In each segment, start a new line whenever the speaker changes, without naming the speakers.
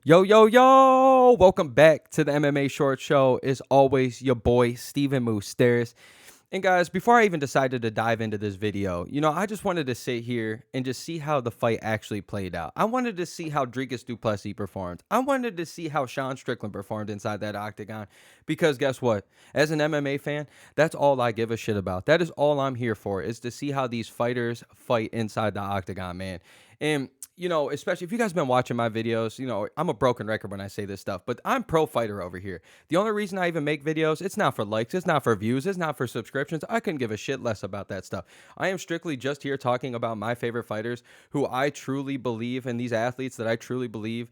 Yo, yo, yo! Welcome back to the MMA Short Show. As always, your boy, Steven Moustaris. And guys, before I even decided to dive into this video, I just wanted to sit here and just see how the fight actually played out. I wanted to see how Dricus du Plessis performed. I wanted to see how Sean Strickland performed inside that octagon. Because guess what? As an MMA fan, that's all I give a shit about. That is all I'm here for, is to see how these fighters fight inside the octagon, man. And especially if you guys been watching my videos, I'm a broken record when I say this stuff, but I'm pro fighter over here. The only reason I even make videos, it's not for likes, it's not for views, it's not for subscriptions. I couldn't give a shit less about that stuff. I am strictly just here talking about my favorite fighters who I truly believe, and these athletes that I truly believe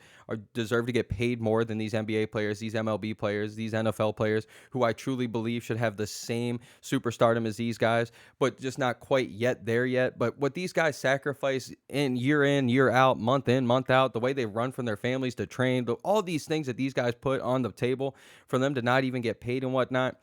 deserve to get paid more than these NBA players, these MLB players, these NFL players who I truly believe should have the same superstardom as these guys, but just not quite yet there yet. But what these guys sacrifice in, year out, month in, month out, the way they run from their families to train, all these things that these guys put on the table for them to not even get paid and whatnot,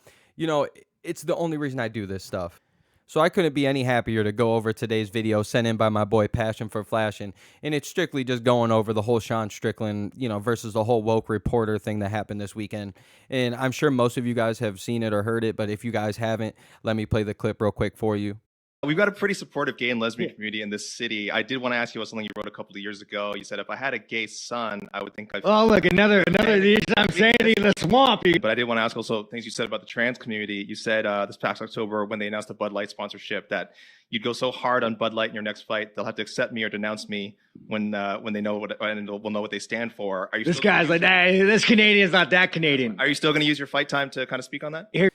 it's the only reason I do this stuff. So I couldn't be any happier to go over today's video sent in by my boy Passion for Flashing. And it's strictly just going over the whole Sean Strickland, versus the whole woke reporter thing that happened this weekend. And I'm sure most of you guys have seen it or heard it, but if you guys haven't, let me play the clip real quick for you.
We've got a pretty supportive gay and lesbian community in this city. I did want to ask you about something you wrote a couple of years ago. You said, if I had a gay son, I would think I'd...
Oh, look, another of these. I'm saying in the swamp.
But I did want to ask also things you said about the trans community. You said this past October when they announced the Bud Light sponsorship that you'd go so hard on Bud Light in your next fight, they'll have to accept me or denounce me when they know what, and will know what they stand for. Are you?
This guy's like, hey, this Canadian's not that Canadian.
Are you still going to use your fight time to kind of speak on that?
Here.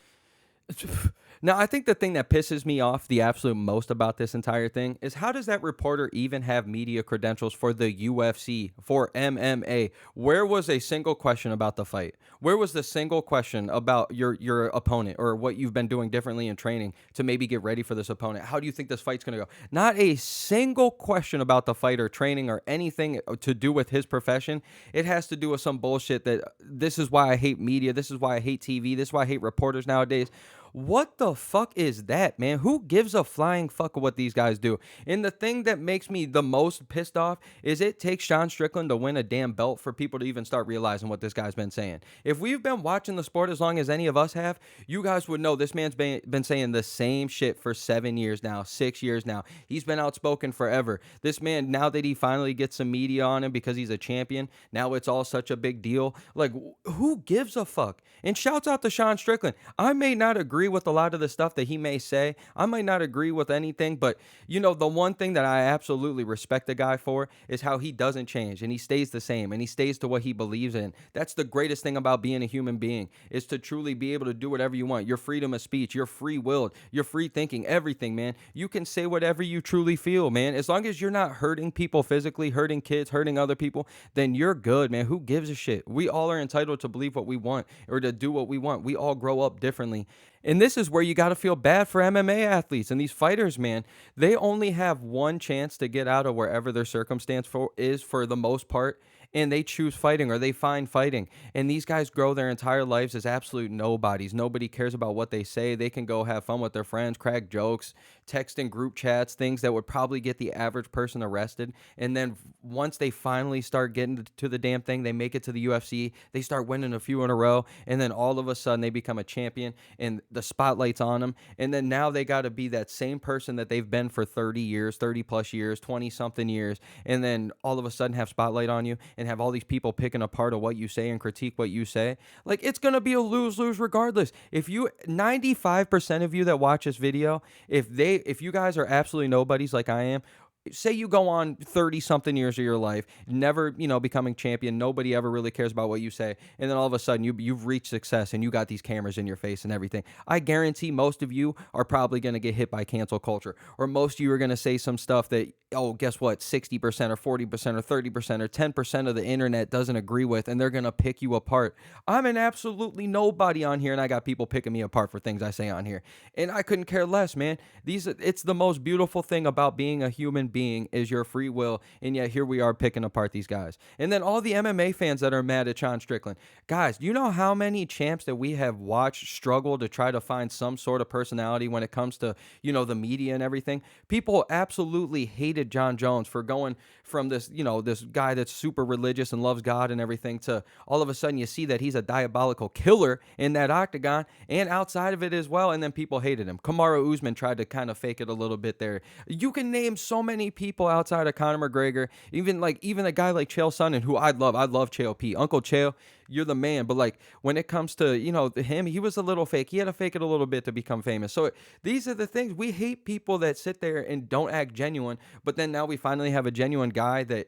Now, I think the thing that pisses me off the absolute most about this entire thing is, how does that reporter even have media credentials for the UFC, for MMA? Where was a single question about the fight? Where was the single question about your opponent or what you've been doing differently in training to maybe get ready for this opponent? How do you think this fight's going to go? Not a single question about the fight or training or anything to do with his profession. It has to do with some bullshit that this is why I hate media. This is why I hate TV. This is why I hate reporters nowadays. What the fuck is that, man? Who gives a flying fuck of what these guys do? And the thing that makes me the most pissed off is it takes Sean Strickland to win a damn belt for people to even start realizing what this guy's been saying. If we've been watching the sport as long as any of us have, you guys would know this man's been saying the same shit for 7 years now, 6 years now. He's been outspoken forever. This man, now that he finally gets some media on him because he's a champion, now it's all such a big deal. Like, who gives a fuck? And shouts out to Sean Strickland. I may not agree with a lot of the stuff that he may say. I might not agree with anything, but the one thing that I absolutely respect the guy for is how he doesn't change and he stays the same and he stays to what he believes in. That's the greatest thing about being a human being, is to truly be able to do whatever you want. Your freedom of speech, your free willed, your free thinking, everything, man. You can say whatever you truly feel, man. As long as you're not hurting people physically, hurting kids, hurting other people, then you're good, man. Who gives a shit? We all are entitled to believe what we want or to do what we want. We all grow up differently. And this is where you got to feel bad for MMA athletes and these fighters, man. They only have one chance to get out of wherever their circumstance is for the most part, and they choose fighting or they find fighting. And these guys grow their entire lives as absolute nobodies. Nobody cares about what they say. They can go have fun with their friends, crack jokes, text in group chats, things that would probably get the average person arrested. And then once they finally start getting to the damn thing, they make it to the UFC, they start winning a few in a row, and then all of a sudden they become a champion and the spotlight's on them. And then now they got to be that same person that they've been for 30 years, 30 plus years, 20 something years. And then all of a sudden have spotlight on you and have all these people picking apart of what you say and critique what you say. Like, it's going to be a lose-lose regardless. If 95% of you that watch this video, if you guys are absolutely nobodies like I am, say you go on 30 something years of your life, never, becoming champion. Nobody ever really cares about what you say. And then all of a sudden you've reached success and you got these cameras in your face and everything. I guarantee most of you are probably going to get hit by cancel culture, or most of you are going to say some stuff that, oh, guess what? 60% or 40% or 30% or 10% of the internet doesn't agree with, and they're going to pick you apart. I'm an absolutely nobody on here, and I got people picking me apart for things I say on here. And I couldn't care less, man. It's the most beautiful thing about being a human being is your free will, and yet here we are picking apart these guys. And then all the MMA fans that are mad at Sean Strickland. Guys, you know how many champs that we have watched struggle to try to find some sort of personality when it comes to, the media and everything? People absolutely hated John Jones for going from this, this guy that's super religious and loves God and everything to all of a sudden you see that he's a diabolical killer in that octagon and outside of it as well, and then people hated him. Kamaru Usman tried to kind of fake it a little bit there. You can name so many people outside of Conor McGregor, even a guy like Chael Sonnen, who I love Chael P. Uncle Chael, you're the man. But like when it comes to, him, he was a little fake. He had to fake it a little bit to become famous. So these are the things. We hate people that sit there and don't act genuine, but then now we finally have a genuine guy that,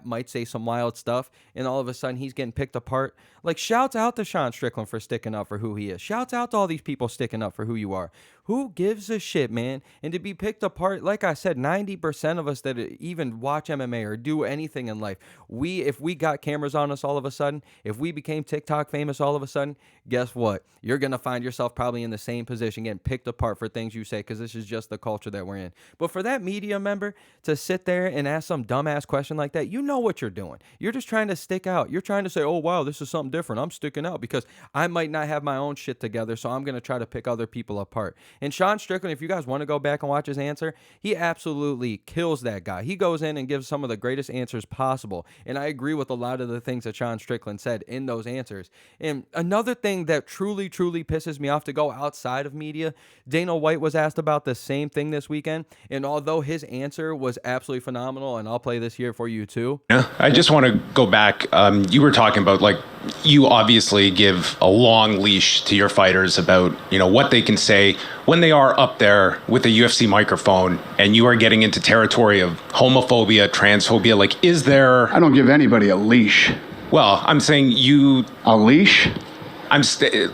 might say some wild stuff, and all of a sudden he's getting picked apart. Like, shouts out to Sean Strickland for sticking up for who he is. Shouts out to all these people sticking up for who you are. Who gives a shit, man? And to be picked apart, like I said, 90% of us that even watch MMA or do anything in life, if we got cameras on us all of a sudden, if we became TikTok famous all of a sudden, guess what? You're going to find yourself probably in the same position getting picked apart for things you say, because this is just the culture that we're in. But for that media member to sit there and ask some dumbass question like that, you know what you're doing. You're just trying to stick out. You're trying to say, oh, wow, this is something different. I'm sticking out because I might not have my own shit together, so I'm going to try to pick other people apart. And Sean Strickland, if you guys want to go back and watch his answer, he absolutely kills that guy. He goes in and gives some of the greatest answers possible. And I agree with a lot of the things that Sean Strickland said in those answers. And another thing that truly, truly pisses me off, to go outside of media, Dana White was asked about the same thing this weekend. And although his answer was absolutely phenomenal, and I'll play this here for you too.
Yeah, I just want to go back. You were talking about, like, you obviously give a long leash to your fighters about, what they can say when they are up there with a UFC microphone, and you are getting into territory of homophobia, transphobia. Like, is there...
I don't give anybody a leash.
Well, I'm saying you...
A leash?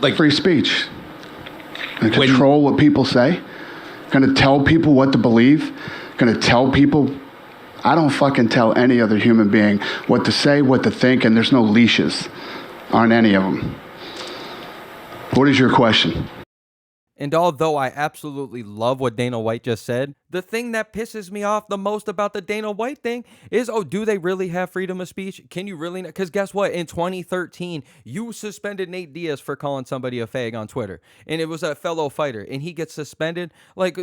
like...
Free speech. And control what people say. Gonna tell people what to believe. Gonna tell people... I don't fucking tell any other human being what to say, what to think, and there's no leashes on any of them. What is your question?
And although I absolutely love what Dana White just said, the thing that pisses me off the most about the Dana White thing is, do they really have freedom of speech? Can you really? Because guess what? In 2013, you suspended Nate Diaz for calling somebody a fag on Twitter. And it was a fellow fighter. And he gets suspended. Like,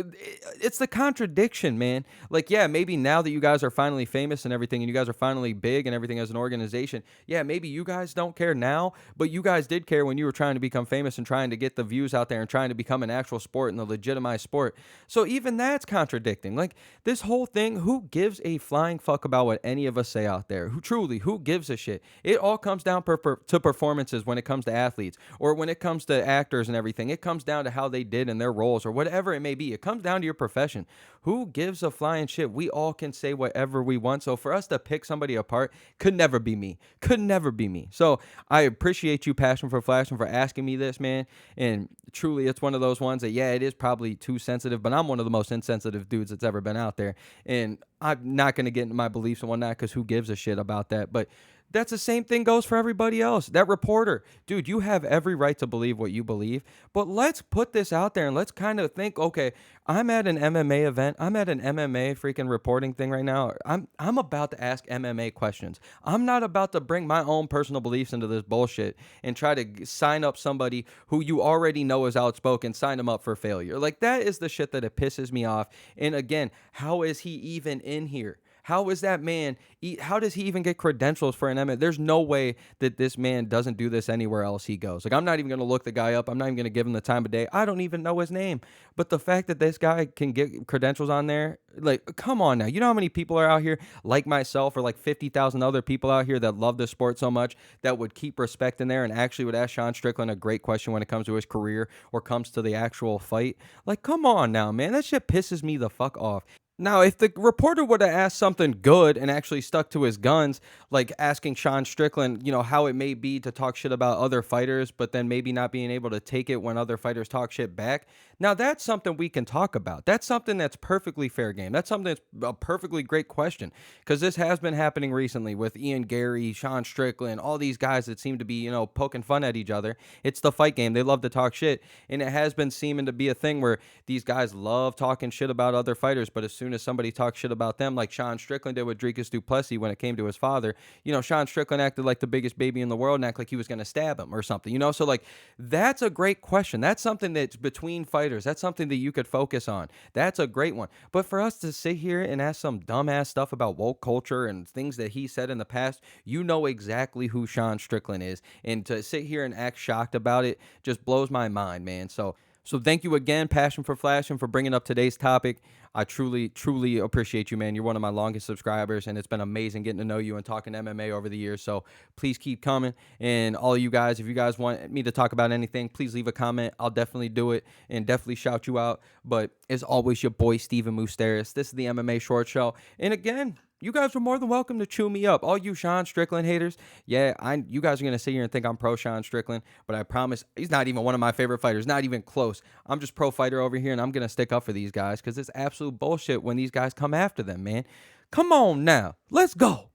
it's the contradiction, man. Like, maybe now that you guys are finally famous and everything, and you guys are finally big and everything as an organization, maybe you guys don't care now, but you guys did care when you were trying to become famous and trying to get the views out there and trying to become an actual sport and a legitimized sport. So even that's contradicting. Like, this whole thing, who gives a flying fuck about what any of us say out there? Who gives a shit? It all comes down to performances when it comes to athletes, or when it comes to actors and everything. It comes down to how they did in their roles, or whatever it may be. It comes down to your profession. Who gives a flying shit? We all can say whatever we want. So for us to pick somebody apart could never be me. Could never be me. So I appreciate you, Passion for Flashing, for asking me this, man. And truly, it's one of those ones that, it is probably too sensitive, but I'm one of the most insensitive dudes that's ever been out there. And I'm not going to get into my beliefs and whatnot, because who gives a shit about that? But that's the same thing goes for everybody else. That reporter, dude, you have every right to believe what you believe, but let's put this out there and let's kind of think, okay, I'm at an MMA event. I'm at an MMA freaking reporting thing right now. I'm about to ask MMA questions. I'm not about to bring my own personal beliefs into this bullshit and try to sign up somebody who you already know is outspoken, sign them up for failure. Like, that is the shit that it pisses me off. And again, how is he even in here? How is that man, how does he even get credentials for an MMA? There's no way that this man doesn't do this anywhere else he goes. Like, I'm not even going to look the guy up. I'm not even going to give him the time of day. I don't even know his name. But the fact that this guy can get credentials on there, like, come on now. You know how many people are out here like myself, or like 50,000 other people out here that love this sport so much that would keep respect in there and actually would ask Sean Strickland a great question when it comes to his career or comes to the actual fight? Like, come on now, man. That shit pisses me the fuck off. Now, if the reporter would have asked something good and actually stuck to his guns, like asking Sean Strickland, how it may be to talk shit about other fighters, but then maybe not being able to take it when other fighters talk shit back, now that's something we can talk about. That's something that's perfectly fair game. That's something that's a perfectly great question, because this has been happening recently with Ian Gary, Sean Strickland, all these guys that seem to be, poking fun at each other. It's the fight game. They love to talk shit, and it has been seeming to be a thing where these guys love talking shit about other fighters, but as soon soon as somebody talks shit about them, like Sean Strickland did with Dricus du Plessis when it came to his father, Sean Strickland acted like the biggest baby in the world and acted like he was going to stab him or something, So, like, that's a great question. That's something that's between fighters. That's something that you could focus on. That's a great one. But for us to sit here and ask some dumbass stuff about woke culture and things that he said in the past, you know exactly who Sean Strickland is. And to sit here and act shocked about it just blows my mind, man. So thank you again, Passion for Flashing, for bringing up today's topic. I truly, truly appreciate you, man. You're one of my longest subscribers, and it's been amazing getting to know you and talking MMA over the years. So please keep coming. And all of you guys, if you guys want me to talk about anything, please leave a comment. I'll definitely do it and definitely shout you out. But as always, your boy, Steven Moustaris. This is the MMA Short Show. And again, you guys are more than welcome to chew me up. All you Sean Strickland haters, yeah, you guys are going to sit here and think I'm pro Sean Strickland, but I promise he's not even one of my favorite fighters, not even close. I'm just pro fighter over here, and I'm going to stick up for these guys because it's absolute bullshit when these guys come after them, man. Come on now. Let's go.